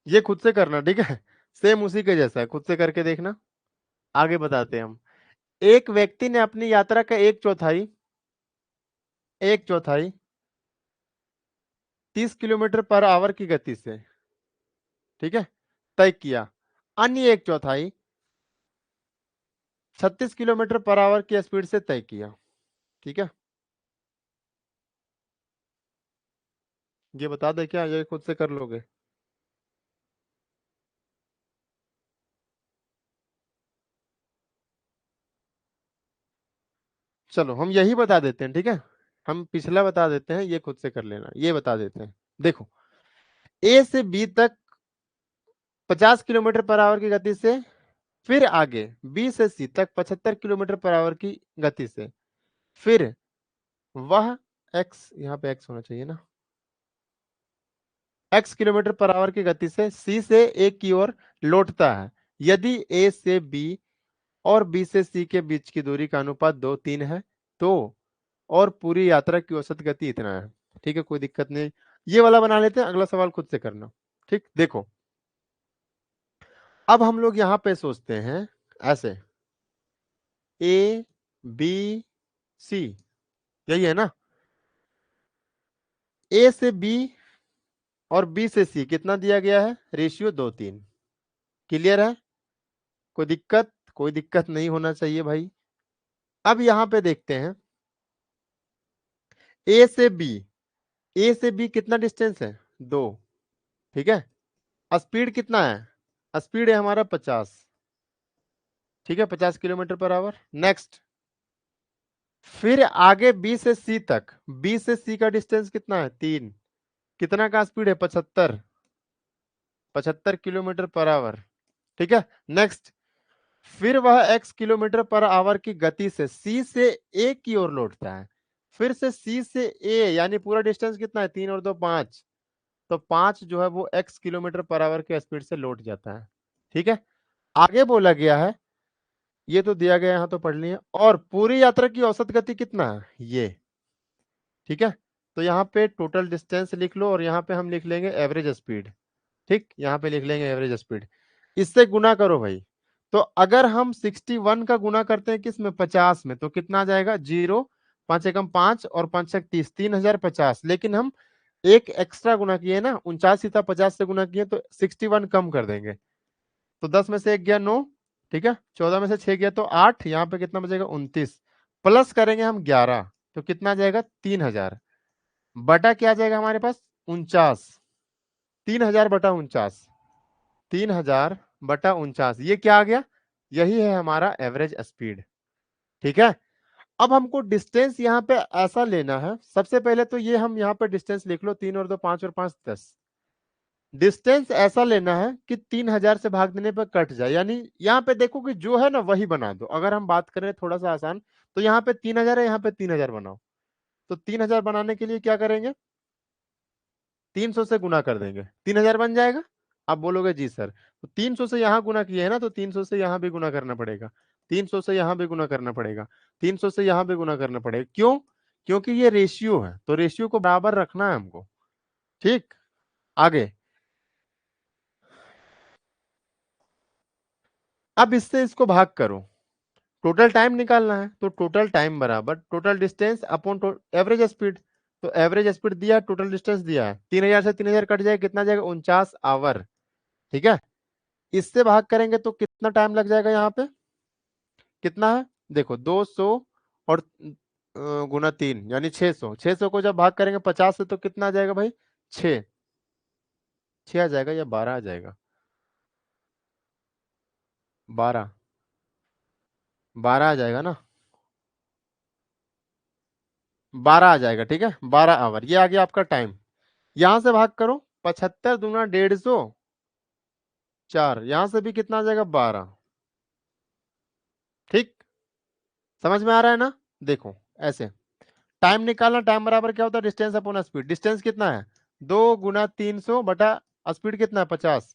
ये खुद से करना, ठीक है, सेम उसी के जैसा है, खुद से करके देखना। आगे बताते हैं हम। एक व्यक्ति ने अपनी यात्रा का एक चौथाई 30 किलोमीटर पर आवर की गति से, ठीक है, तय किया। अन्य एक चौथाई 36 किलोमीटर पर आवर की स्पीड से तय किया। ठीक है, ये बता दे क्या, ये खुद से कर लोगे? चलो हम यही बता देते हैं, ठीक है, हम पिछला बता देते हैं, ये खुद से कर लेना, ये बता देते हैं। देखो, ए से बी तक 50 किलोमीटर पर आवर की गति से, फिर आगे बी से सी तक 75 किलोमीटर पर आवर की गति से, फिर वह एक्स, यहाँ पे एक्स होना चाहिए ना, x किलोमीटर पर आवर की गति से सी से ए की ओर लौटता है, यदि ए से बी और बी से सी के बीच की दूरी का अनुपात 2:3 है तो, और पूरी यात्रा की औसत गति इतना है। ठीक है, कोई दिक्कत नहीं, ये वाला बना लेते हैं, अगला सवाल खुद से करना। ठीक, देखो, अब हम लोग यहाँ पे सोचते हैं ऐसे, ए बी सी, यही है ना, ए से बी और बी से सी कितना दिया गया है, रेशियो 2:3। क्लियर है, कोई दिक्कत? कोई दिक्कत नहीं होना चाहिए भाई। अब यहाँ पे देखते हैं, ए से बी, ए से बी कितना डिस्टेंस है, 2। ठीक है, स्पीड कितना है, स्पीड है हमारा 50। ठीक है, 50 किलोमीटर पर आवर। नेक्स्ट, फिर आगे बी से सी तक, बी से सी का डिस्टेंस कितना है, 3। कितना का स्पीड है, 75, 75 किलोमीटर पर आवर। ठीक है, नेक्स्ट, फिर वह x किलोमीटर पर आवर की गति से सी से ए की ओर लौटता है, फिर से सी से ए, यानी पूरा डिस्टेंस कितना है, 3 और 2 5, तो 5 जो है वो x किलोमीटर पर आवर के स्पीड से लौट जाता है। ठीक है, आगे बोला गया है, ये तो दिया गया, यहाँ तो पढ़ लिया, और पूरी यात्रा की औसत गति कितना है, ये। ठीक है, तो यहाँ पे टोटल डिस्टेंस लिख लो, और यहाँ पे हम लिख लेंगे एवरेज स्पीड। ठीक, यहाँ पे लिख लेंगे एवरेज स्पीड, इससे गुना करो भाई। तो अगर हम 61 का गुना करते हैं किस में, 50 में, तो कितना आ जाएगा, 0, 5 एकम 5 और 5 30, 3050। लेकिन हम एक एक्स्ट्रा गुना किए ना, 49 ही था, 50 से गुना किए, तो 61 कम कर देंगे, तो 10 में से 1 गया 9। ठीक है, 14 में से 6 गया तो 8, यहाँ पे कितना बचेगा, 29, प्लस करेंगे हम 11, तो कितना आ जाएगा, 3000 बटा क्या आ जाएगा हमारे पास, 49। 3000 बटा 49, 3000 बटा 49, ये क्या आ गया, यही है हमारा एवरेज स्पीड। ठीक है, अब हमको डिस्टेंस यहाँ पे ऐसा लेना है, सबसे पहले तो ये हम यहाँ पे डिस्टेंस लिख लो, 3 और 2 5 और 5 10। डिस्टेंस ऐसा लेना है कि 3000 से भाग देने पर कट जाए, यानी यहाँ पे देखो कि जो है ना वही बना दो। अगर हम बात करें थोड़ा सा आसान, तो यहाँ पे 3000 है, यहाँ पे 3000 बनाओ। तो 3000 बनाने के लिए क्या करेंगे, 300 से गुना कर देंगे, 3000 बन जाएगा। आप बोलोगे जी सर, तो 300 से यहाँ गुना किए है ना, तो 300 से यहाँ भी गुना करना पड़ेगा, 300 से यहाँ भी गुना करना पड़ेगा, 300 से यहाँ भी गुना करना पड़ेगा। क्यों? क्योंकि ये रेशियो है, तो रेशियो को बराबर रखना है हमको। ठीक, आगे, अब इससे इसको भाग करो, टोटल टाइम निकालना है, तो टोटल टाइम बराबर total distance upon average speed. तो एवरेज स्पीड दिया है, टोटल डिस्टेंस दिया है, 3000 से 3000 कट जाएगा, कितना जाएगा 49 आवर। ठीक है, इससे भाग करेंगे तो कितना टाइम लग जाएगा यहाँ पे, कितना है देखो 200 और गुना 3 यानी 600, 600 को जब भाग करेंगे 50 से तो कितना आ जाएगा भाई, 6, 6 आ जाएगा या 12 आ जाएगा, 12, 12 आ जाएगा ना, 12 आ जाएगा। ठीक है, 12 आवर, ये आ गया आपका टाइम। यहां से भाग करो, 75 दूना 150, 4, यहां से भी कितना आ जाएगा 12। ठीक, समझ में आ रहा है ना, देखो ऐसे टाइम निकालना, टाइम बराबर क्या होता है, डिस्टेंस अपॉन स्पीड। डिस्टेंस कितना है, 2 गुना 300 बटा स्पीड कितना है 50।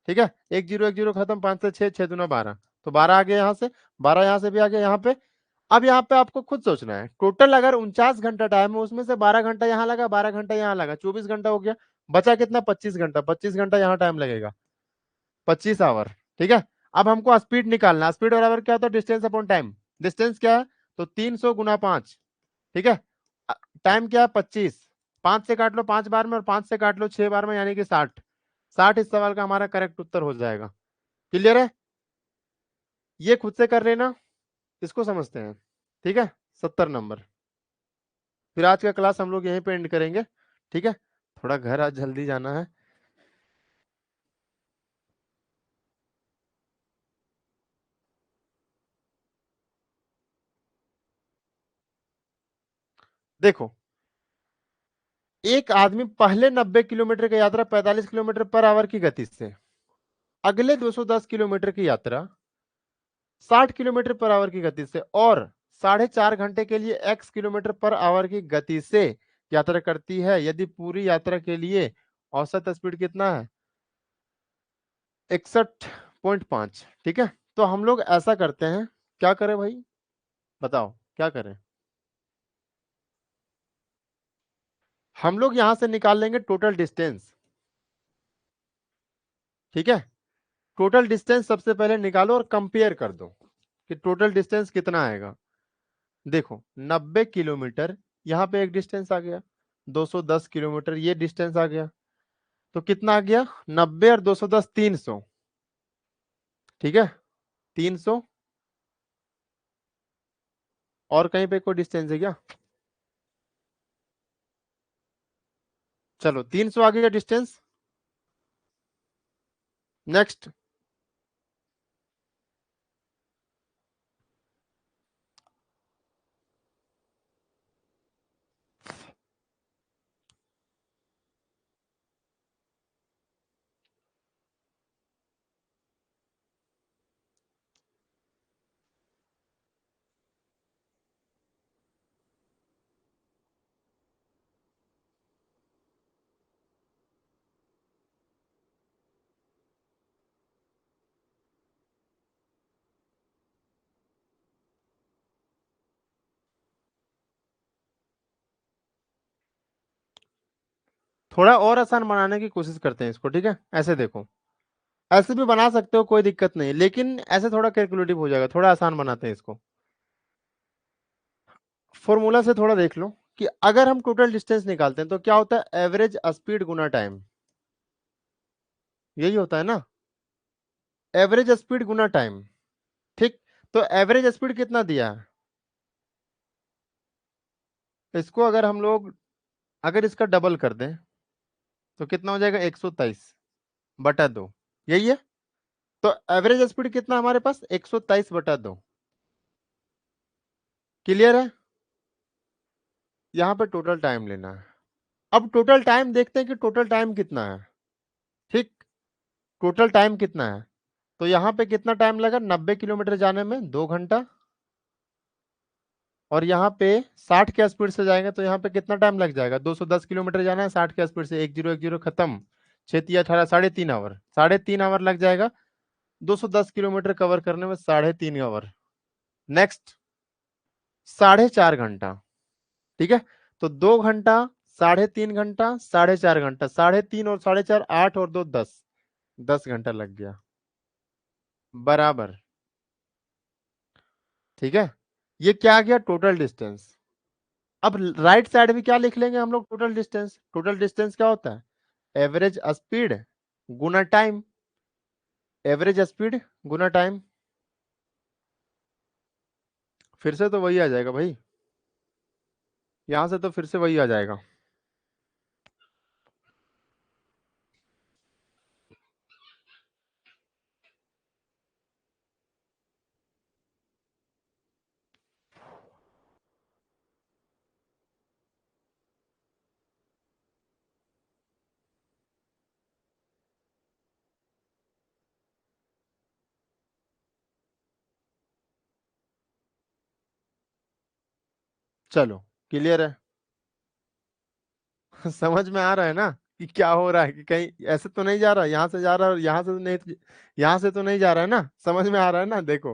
ठीक है, एक जीरो खत्म, 5 से 6, 6 दूना 12, तो 12 आ गया यहाँ से, 12 यहाँ से भी आ गया यहाँ पे। अब यहाँ पे आपको खुद सोचना है, टोटल अगर 49 घंटा टाइम है, उसमें से 12 घंटा यहाँ लगा, 12 घंटा यहाँ लगा, 24 घंटा हो गया, बचा कितना 25 घंटा, 25 घंटा यहाँ टाइम लगेगा, 25 आवर। ठीक है, अब हमको स्पीड निकालना, स्पीड बराबर क्या होता है, डिस्टेंस अपॉन टाइम। डिस्टेंस क्या है, तो 300 गुना 5। ठीक है, टाइम क्या है 25, 5 से काट लो 5 बार में और 5 से काट लो 6 बार में, यानी कि 60। 60 इस सवाल का हमारा करेक्ट उत्तर हो जाएगा। क्लियर है, ये खुद से कर लेना, इसको समझते हैं। ठीक है, 70 नंबर। फिर आज का क्लास हम लोग यहीं पे एंड करेंगे। ठीक है, थोड़ा घर आज जल्दी जाना है। देखो, एक आदमी पहले 90 किलोमीटर की यात्रा 45 किलोमीटर पर आवर की गति से, अगले 210 किलोमीटर की यात्रा 60 किलोमीटर पर आवर की गति से और 4.5 घंटे के लिए x किलोमीटर पर आवर की गति से यात्रा करती है, यदि पूरी यात्रा के लिए औसत स्पीड कितना है, 61.5। ठीक है, तो हम लोग ऐसा करते हैं, क्या करें भाई, बताओ क्या करें। हम लोग यहां से निकाल लेंगे टोटल डिस्टेंस। ठीक है, टोटल डिस्टेंस सबसे पहले निकालो और कंपेयर कर दो कि टोटल डिस्टेंस कितना आएगा। देखो 90 किलोमीटर, यहाँ पे एक डिस्टेंस आ गया, 210 किलोमीटर ये डिस्टेंस आ गया, तो कितना आ गया 90 और 210, 300। ठीक है, 300, और कहीं पे कोई डिस्टेंस है क्या, चलो 300 आ गया डिस्टेंस। नेक्स्ट, थोड़ा और आसान बनाने की कोशिश करते हैं इसको। ठीक है, ऐसे देखो, ऐसे भी बना सकते हो, कोई दिक्कत नहीं, लेकिन ऐसे थोड़ा कैलकुलेटिव हो जाएगा, थोड़ा आसान बनाते हैं इसको। फॉर्मूला से थोड़ा देख लो कि अगर हम टोटल डिस्टेंस निकालते हैं तो क्या होता है, एवरेज स्पीड गुना टाइम, यही होता है ना, एवरेज स्पीड गुना टाइम। ठीक, तो एवरेज स्पीड कितना दिया है, इसको अगर हम लोग अगर इसका डबल कर दें तो कितना हो जाएगा, 123/2, यही है। तो एवरेज स्पीड कितना हमारे पास, 123/2। क्लियर है, यहाँ पे टोटल टाइम लेना है। अब टोटल टाइम देखते हैं कि टोटल टाइम कितना है। ठीक, टोटल टाइम कितना है, तो यहाँ पे कितना टाइम लगा, 90 किलोमीटर जाने में 2 घंटा, और यहाँ पे 60 के स्पीड से जाएंगे तो यहाँ पे कितना टाइम लग जाएगा, 210 किलोमीटर जाना है 60 के स्पीड से, 1010 खत्म, 6 × 18 3.5 आवर, 3.5 आवर लग जाएगा 210 किलोमीटर कवर करने में, 3.5 आवर। नेक्स्ट 4.5 घंटा। ठीक है, तो 2 घंटा, 3.5 घंटा, 4.5 घंटा, 3.5 और 4.5, 8 और 2 10, 10 घंटा लग गया, बराबर ठीक है, ये क्या आ गया, टोटल डिस्टेंस। अब राइट साइड भी क्या लिख लेंगे हम लोग, टोटल डिस्टेंस। टोटल डिस्टेंस क्या होता है, एवरेज स्पीड गुना टाइम। एवरेज स्पीड गुना टाइम, फिर से तो वही आ जाएगा भाई, यहां से तो फिर से वही आ जाएगा। चलो, क्लियर है। समझ में आ रहा है ना कि क्या हो रहा है, कि कहीं ऐसे तो नहीं जा रहा, यहाँ से जा रहा है, यहाँ से तो नहीं, यहाँ से तो नहीं जा रहा है ना, समझ में आ रहा है ना। देखो,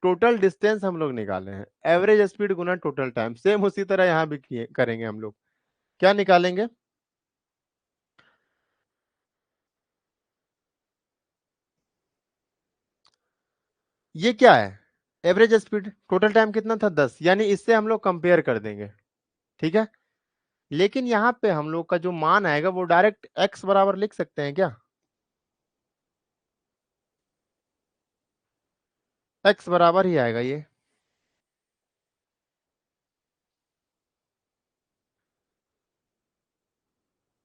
टोटल डिस्टेंस हम लोग निकाले हैं, एवरेज स्पीड गुना टोटल टाइम, सेम उसी तरह यहाँ भी करेंगे हम लोग। क्या निकालेंगे, ये क्या है, एवरेज स्पीड, टोटल टाइम कितना था 10, यानी इससे हम लोग कंपेयर कर देंगे। ठीक है, लेकिन यहाँ पे हम लोग का जो मान आएगा वो डायरेक्ट एक्स बराबर लिख सकते हैं क्या, एक्स बराबर ही आएगा ये।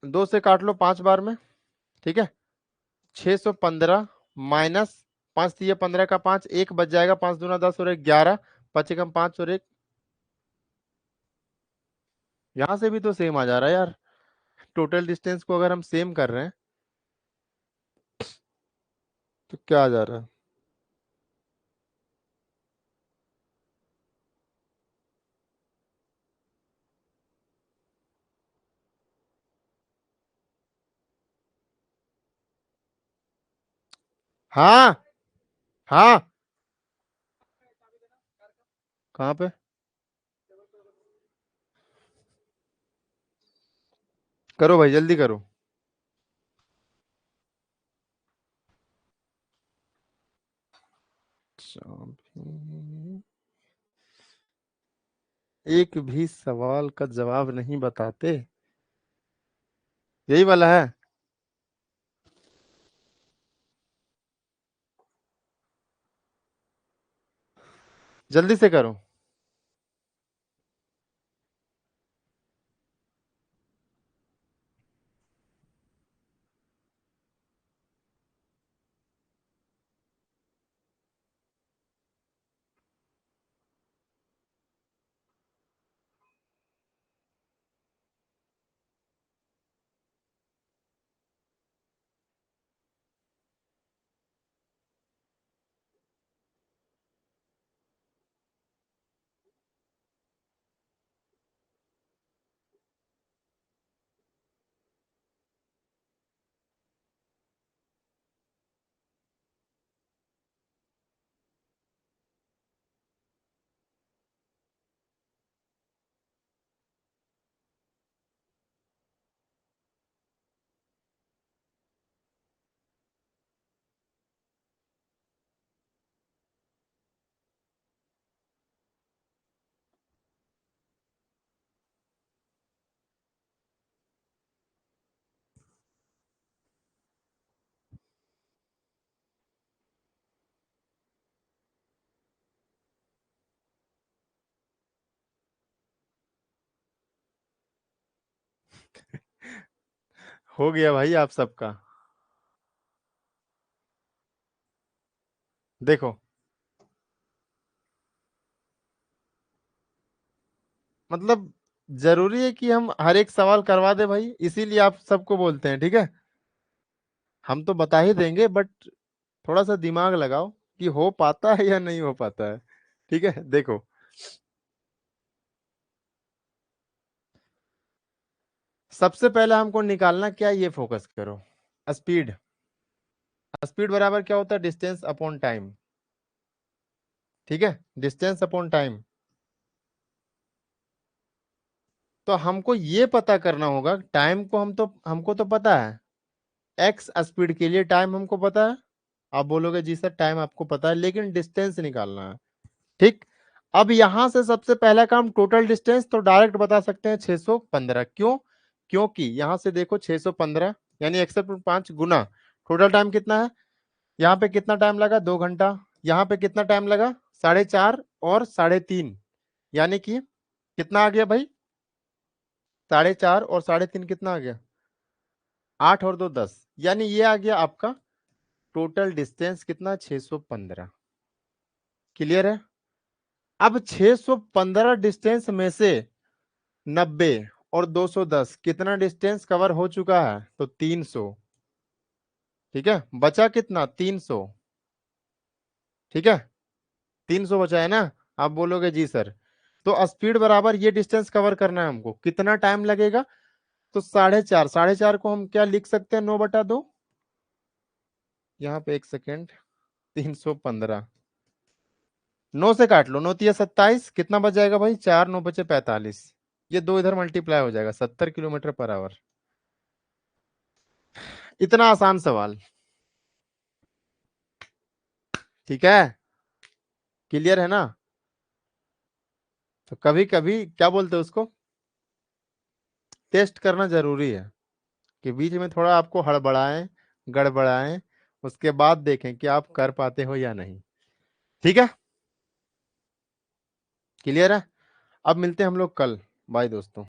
2 से काट लो 5 बार में। ठीक है, 615 माइनस 5 दिए 15 का 5, एक बच जाएगा, 5 दूना 10 और एक 11, 5 एकम 5 और एक, यहां से भी तो सेम आ जा रहा है यार। टोटल डिस्टेंस को अगर हम सेम कर रहे हैं तो क्या आ जा रहा है, हाँ हाँ, कहाँ पे, करो भाई जल्दी करो। एक भी सवाल का जवाब नहीं बताते, यही वाला है। जल्दी से करो। हो गया भाई आप सबका। देखो, मतलब जरूरी है कि हम हर एक सवाल करवा दे भाई, इसीलिए आप सबको बोलते हैं। ठीक है, हम तो बता ही देंगे, बट थोड़ा सा दिमाग लगाओ कि हो पाता है या नहीं हो पाता है। ठीक है, देखो, सबसे पहले हमको निकालना क्या है, ये फोकस करो, स्पीड। स्पीड बराबर क्या होता है, डिस्टेंस अपॉन टाइम। ठीक है, डिस्टेंस अपॉन टाइम। तो हमको ये पता करना होगा, टाइम को हमको तो पता है, एक्स स्पीड के लिए टाइम हमको पता है। आप बोलोगे जी सर टाइम आपको पता है, लेकिन डिस्टेंस निकालना है। ठीक। अब यहां से सबसे पहला काम टोटल डिस्टेंस, तो डायरेक्ट बता सकते हैं 615। क्यों? क्योंकि यहां से देखो 615 यानी 105 गुना टोटल टाइम कितना है, यहाँ पे कितना टाइम लगा 2 घंटा, यहाँ पे कितना टाइम लगा 4.5 और 3.5, यानी कि कितना आ गया भाई 4.5 और 3.5 कितना आ गया 8 और 2 10, यानी ये आ गया आपका टोटल डिस्टेंस कितना 615। क्लियर है? अब 615 डिस्टेंस में से 90 और 210 कितना डिस्टेंस कवर हो चुका है, तो 300। ठीक है, बचा कितना 300। ठीक है, 300 बचा है ना। आप बोलोगे जी सर, तो स्पीड बराबर ये डिस्टेंस कवर करना है हमको, कितना टाइम लगेगा, तो 4.5, 4.5 को हम क्या लिख सकते हैं 9/2। यहाँ पे एक सेकेंड, 315 9 से काट लो, 9 × 27 कितना बच जाएगा भाई 4 9 बचे 45, ये दो इधर मल्टीप्लाई हो जाएगा 70 km/h। इतना आसान सवाल। ठीक है, क्लियर है ना। तो कभी कभी क्या बोलते हैं उसको, टेस्ट करना जरूरी है, कि बीच में थोड़ा आपको हड़बड़ाएं गड़बड़ाएं, उसके बाद देखें कि आप कर पाते हो या नहीं। ठीक है, क्लियर है। अब मिलते हैं हम लोग कल। बाय दोस्तों।